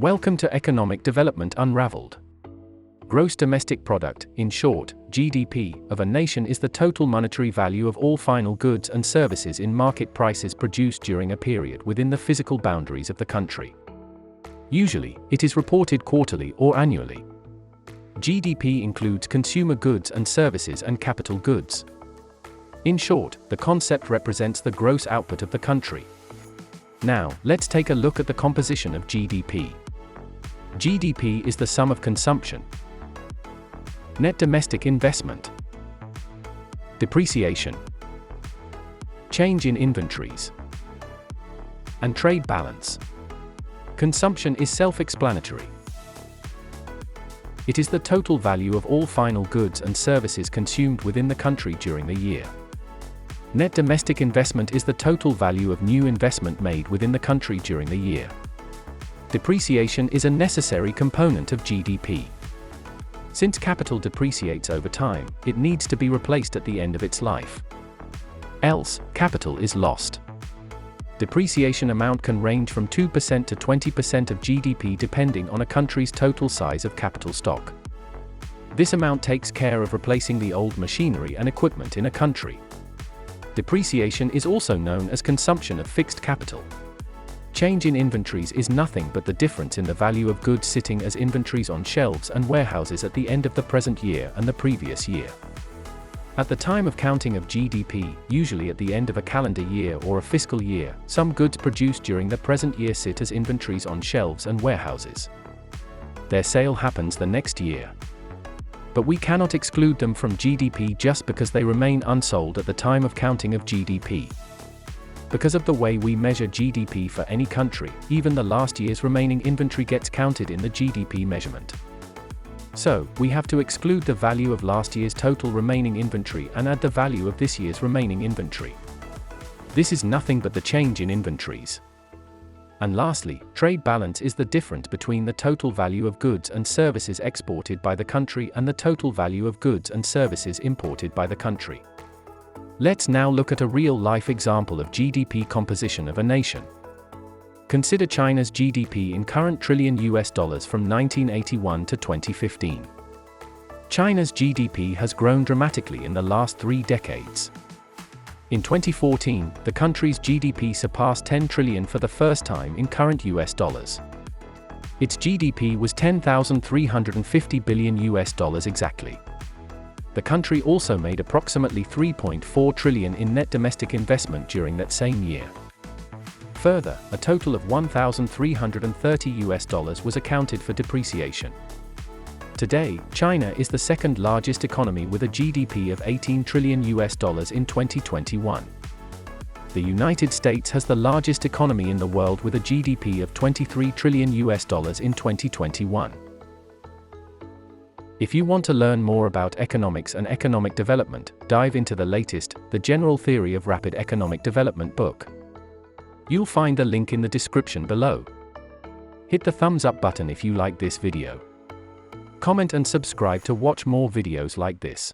Welcome to Economic Development Unravelled. Gross domestic product, in short, GDP, of a nation is the total monetary value of all final goods and services in market prices produced during a period within the physical boundaries of the country. Usually, it is reported quarterly or annually. GDP includes consumer goods and services and capital goods. In short, the concept represents the gross output of the country. Now, let's take a look at the composition of GDP. GDP is the sum of consumption, net domestic investment, depreciation, change in inventories, and trade balance. Consumption is self-explanatory. It is the total value of all final goods and services consumed within the country during the year. Net domestic investment is the total value of new investment made within the country during the year. Depreciation is a necessary component of GDP. Since capital depreciates over time, it needs to be replaced at the end of its life. Else, capital is lost. Depreciation amount can range from 2% to 20% of GDP depending on a country's total size of capital stock. This amount takes care of replacing the old machinery and equipment in a country. Depreciation is also known as consumption of fixed capital. Change in inventories is nothing but the difference in the value of goods sitting as inventories on shelves and warehouses at the end of the present year and the previous year. At the time of counting of GDP, usually at the end of a calendar year or a fiscal year, some goods produced during the present year sit as inventories on shelves and warehouses. Their sale happens the next year. But we cannot exclude them from GDP just because they remain unsold at the time of counting of GDP. Because of the way we measure GDP for any country, even the last year's remaining inventory gets counted in the GDP measurement. So, we have to exclude the value of last year's total remaining inventory and add the value of this year's remaining inventory. This is nothing but the change in inventories. And lastly, trade balance is the difference between the total value of goods and services exported by the country and the total value of goods and services imported by the country. Let's now look at a real-life example of GDP composition of a nation. Consider China's GDP in current trillion US dollars from 1981 to 2015. China's GDP has grown dramatically in the last 3 decades. In 2014, the country's GDP surpassed 10 trillion for the first time in current US dollars. Its GDP was 10,350 billion US dollars exactly. The country also made approximately 3.4 trillion in net domestic investment during that same year. Further, a total of 1,330 US dollars was accounted for depreciation. Today, China is the second largest economy with a GDP of 18 trillion US dollars in 2021. The United States has the largest economy in the world with a GDP of 23 trillion US dollars in 2021. If you want to learn more about economics and economic development, dive into the latest, The General Theory of Rapid Economic Development book. You'll find the link in the description below. Hit the thumbs up button if you like this video. Comment and subscribe to watch more videos like this.